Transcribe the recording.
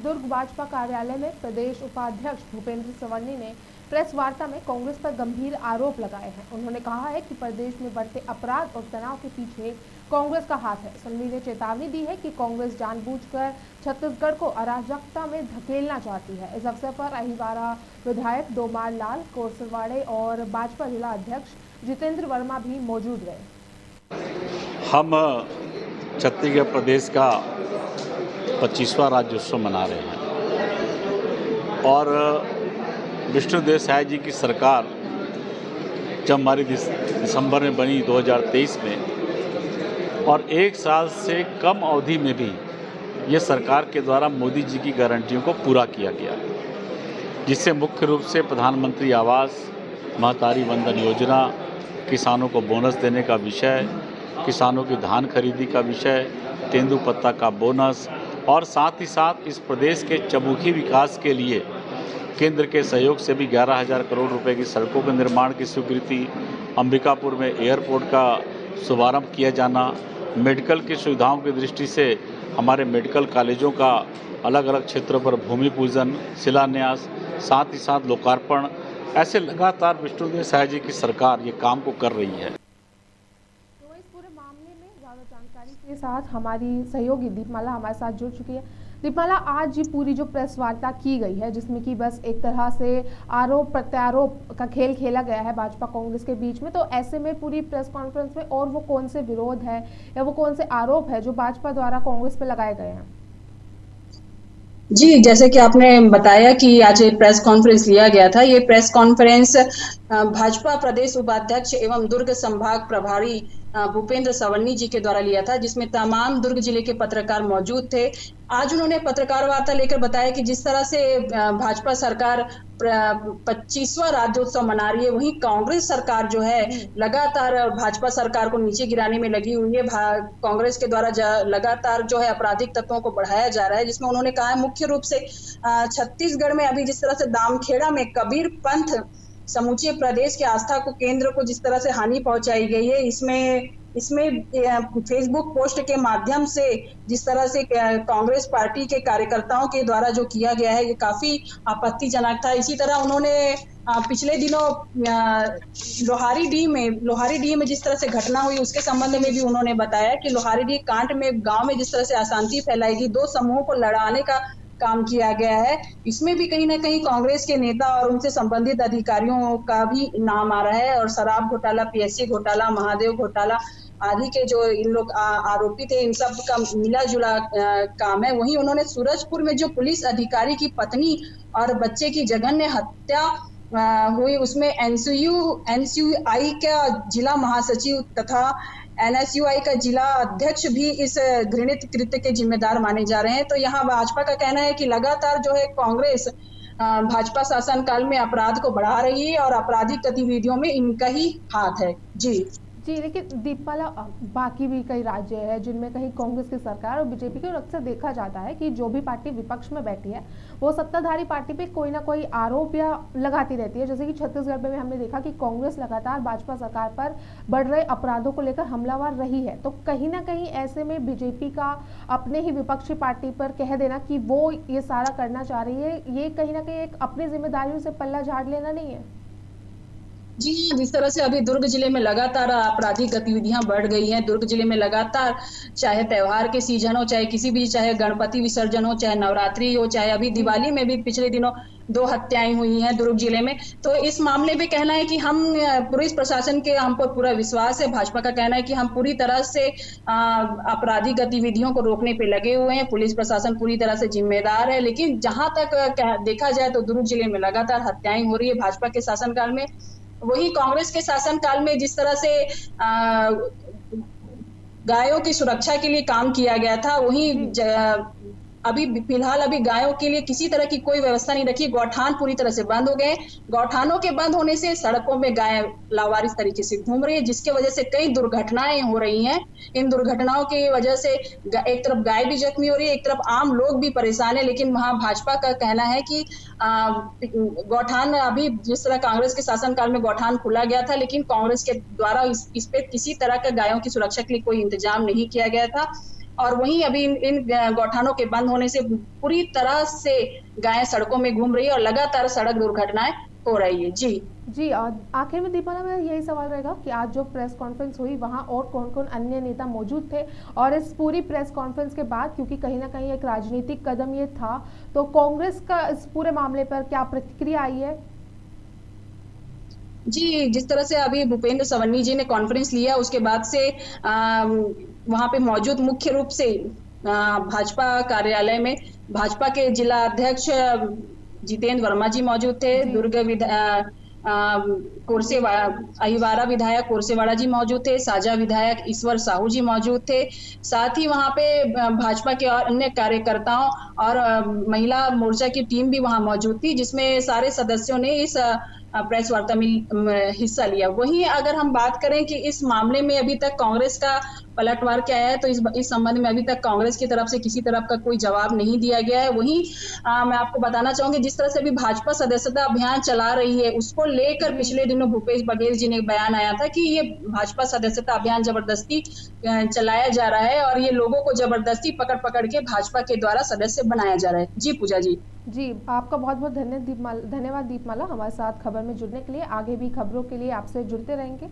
दुर्ग भाजपा कार्यालय में प्रदेश उपाध्यक्ष भूपेंद्र सवर्णी ने प्रेस वार्ता में कांग्रेस पर गंभीर आरोप लगाए हैं। उन्होंने कहा है कि प्रदेश में बढ़ते अपराध और तनाव के पीछे कांग्रेस का हाथ है। सवर्णी ने चेतावनी दी है कि कांग्रेस जानबूझकर छत्तीसगढ़ को अराजकता में धकेलना चाहती है। इस अवसर पर अहिवारा विधायक डोमार लाल कोरसवाड़े और भाजपा जिला अध्यक्ष जितेंद्र वर्मा भी मौजूद रहे। हम छत्तीसगढ़ प्रदेश का 25वां राज्योत्सव मना रहे हैं और विष्णुदेव साय जी की सरकार जब हमारी दिसंबर में बनी 2023 में और एक साल से कम अवधि में भी ये सरकार के द्वारा मोदी जी की गारंटियों को पूरा किया गया, जिससे मुख्य रूप से प्रधानमंत्री आवास, महतारी वंदन योजना, किसानों को बोनस देने का विषय, किसानों की धान खरीदी का विषय, तेंदुपत्ता का बोनस और साथ ही साथ इस प्रदेश के चहुमुखी विकास के लिए केंद्र के सहयोग से भी 11,000 करोड़ रुपए की सड़कों के निर्माण की स्वीकृति, अंबिकापुर में एयरपोर्ट का शुभारंभ किया जाना, मेडिकल की सुविधाओं की दृष्टि से हमारे मेडिकल कॉलेजों का अलग अलग क्षेत्रों पर भूमि पूजन, शिलान्यास, साथ ही साथ लोकार्पण, ऐसे लगातार विष्णुदेव साय जी की सरकार ये काम को कर रही है। तो इस पूरे मामले में ज़्यादा जानकारी के साथ हमारी सहयोगी दीपमाला हमारे साथ जुड़ चुकी है। दीपमाला, आज ये पूरी जो प्रेस वार्ता की गई है, जिसमें कि बस एक तरह से आरोप प्रत्यारोप का खेल खेला गया है भाजपा कांग्रेस के बीच में, तो ऐसे में पूरी प्रेस कॉन्फ्रेंस में और वो कौन से विरोध है या वो कौन से आरोप है जो भाजपा द्वारा कांग्रेस पे लगाए गए हैं? जी, जैसे कि आपने बताया कि आज प्रेस कॉन्फ्रेंस लिया गया था। ये प्रेस कॉन्फ्रेंस भाजपा प्रदेश उपाध्यक्ष एवं दुर्ग संभाग प्रभारी भूपेंद्र सवर्णी जी के द्वारा लिया था, जिसमें तमाम दुर्ग जिले के पत्रकार मौजूद थे। आज उन्होंने पत्रकार वार्ता लेकर बताया कि जिस तरह से भाजपा सरकार 25वां राज्योत्सव मना रही है, वहीं कांग्रेस सरकार जो है लगातार भाजपा सरकार को नीचे गिराने में लगी हुई है। कांग्रेस के द्वारा लगातार जो है आपराधिक तत्वों को बढ़ाया जा रहा है, जिसमें उन्होंने कहा है मुख्य रूप से छत्तीसगढ़ में अभी जिस तरह से दामखेड़ा में कबीर पंथ समूचे प्रदेश के आस्था को केंद्र को जिस तरह से हानि पहुंचाई गई है, इसमें फेसबुक पोस्ट के माध्यम से जिस तरह से कांग्रेस पार्टी के कार्यकर्ताओं के द्वारा जो किया गया है, ये काफी आपत्तिजनक था। इसी तरह उन्होंने पिछले दिनों लोहारीडीह में जिस तरह से घटना हुई, उसके संबंध में भी उन्होंने बताया कि लोहारीडीह कांड में गांव में जिस तरह से अशांति फैलाई गई, दो समूहों को लड़ाने का काम किया गया है, इसमें भी कहीं ना कहीं कांग्रेस के नेता और उनसे संबंधित अधिकारियों का भी नाम आ रहा है। और शराब घोटाला, पीएससी घोटाला, महादेव घोटाला आदि के जो इन लोग आरोपी थे, इन सब का मिला जुला काम है। वहीं उन्होंने सूरजपुर में जो पुलिस अधिकारी की पत्नी और बच्चे की जघन्य हत्या हुई, उसमें एनएसयूआई का जिला महासचिव तथा एनएसयूआई का जिला अध्यक्ष भी इस घृणित कृत्य के जिम्मेदार माने जा रहे हैं। तो यहाँ भाजपा का कहना है कि लगातार जो है कांग्रेस भाजपा शासनकाल में अपराध को बढ़ा रही है और आपराधिक गतिविधियों में इनका ही हाथ है। जी, लेकिन दीपमाला, बाकी भी कई राज्य है जिनमें कहीं कांग्रेस की सरकार और बीजेपी की, अक्सर देखा जाता है कि जो भी पार्टी विपक्ष में बैठी है वो सत्ताधारी पार्टी पे कोई ना कोई आरोप या लगाती रहती है। जैसे कि छत्तीसगढ़ में हमने देखा कि कांग्रेस लगातार भाजपा सरकार पर बढ़ रहे अपराधों को लेकर हमलावर रही है, तो कहीं ना कहीं ऐसे में बीजेपी का अपने ही विपक्षी पार्टी पर कह देना कि वो ये सारा करना चाह रही है, ये कहीं ना कहीं एक अपनी जिम्मेदारियों से पल्ला झाड़ लेना नहीं है? जी, जिस तरह से अभी दुर्ग जिले में लगातार आपराधिक गतिविधियां बढ़ गई हैं, दुर्ग जिले में लगातार चाहे त्योहार के सीजन हो, चाहे किसी भी, चाहे गणपति विसर्जन हो, चाहे नवरात्रि हो, चाहे अभी दिवाली में भी पिछले दिनों 2 हत्याएं हुई हैं दुर्ग जिले में। तो इस मामले में कहना है कि हम पुलिस प्रशासन के, हम पर पूरा विश्वास है। भाजपा का कहना है कि हम पूरी तरह से आपराधिक गतिविधियों को रोकने पे लगे हुए हैं, पुलिस प्रशासन पूरी तरह से जिम्मेदार है। लेकिन जहां तक देखा जाए तो दुर्ग जिले में लगातार हत्याएं हो रही है भाजपा के शासनकाल में। वही कांग्रेस के शासनकाल में जिस तरह से गायों की सुरक्षा के लिए काम किया गया था, वहीं अभी फिलहाल अभी गायों के लिए किसी तरह की कोई व्यवस्था नहीं रखी। गौठान पूरी तरह से बंद हो गए। गौठानों के बंद होने से सड़कों में गाय लावारिस तरीके से घूम रही है, जिसके वजह से कई दुर्घटनाएं हो रही हैं। इन दुर्घटनाओं की वजह से एक तरफ गाय भी जख्मी हो रही है, एक तरफ आम लोग भी परेशान है। लेकिन वहां भाजपा का कहना है कि गौठान, अभी जिस तरह कांग्रेस के शासनकाल में गौठान खोला गया था, लेकिन कांग्रेस के द्वारा इस पे किसी तरह का गायों की सुरक्षा के लिए कोई इंतजाम नहीं किया गया था। और वहीं अभी इन गौठानों के बंद होने से पूरी तरह से गायें सड़कों में घूम रही है और लगातार सड़क दुर्घटनाएं हो रही है। जी जी, आखिर में दीपाला मेरा यही सवाल रहेगा कि आज जो प्रेस कॉन्फ्रेंस हुई वहाँ और कौन-कौन अन्य नेता मौजूद थे? और इस पूरी प्रेस कॉन्फ्रेंस के बाद, क्योंकि कहीं न कहीं एक राजनीतिक कदम ये था, तो कांग्रेस का इस पूरे मामले पर क्या प्रतिक्रिया आई है? जी, जिस तरह से अभी भूपेंद्र सवन्नी जी ने कॉन्फ्रेंस लिया उसके बाद से वहाँ पे मौजूद मुख्य रूप से भाजपा कार्यालय में भाजपा के जिला अध्यक्ष जितेंद्र वर्मा जी मौजूद थे। जी। दुर्ग अहिवारा विधायक कोरसेवाड़ा जी मौजूद थे। साजा विधायक ईश्वर साहू जी मौजूद थे। साथ ही वहाँ पे भाजपा के और अन्य कार्यकर्ताओं और महिला मोर्चा की टीम भी वहाँ मौजूद थी, जिसमें सारे सदस्यों ने इस प्रेस वार्ता में हिस्सा लिया। वहीं अगर हम बात करें कि इस मामले में अभी तक कांग्रेस का पलटवार क्या है, तो इस संबंध में अभी तक कांग्रेस की तरफ से किसी तरफ का कोई जवाब नहीं दिया गया है। वहीं मैं आपको बताना चाहूंगी, जिस तरह से अभी भाजपा सदस्यता अभियान चला रही है, उसको लेकर पिछले दिनों भूपेश बघेल जी ने एक बयान आया था कि ये भाजपा सदस्यता अभियान जबरदस्ती चलाया जा रहा है और ये लोगों को जबरदस्ती पकड़ पकड़ के भाजपा के द्वारा सदस्य बनाया जा रहा है। जी पूजा जी। जी, आपका बहुत-बहुत धन्यवाद दीपमाला हमारे साथ खबर में जुड़ने के लिए। आगे भी खबरों के लिए आपसे जुड़ते रहेंगे।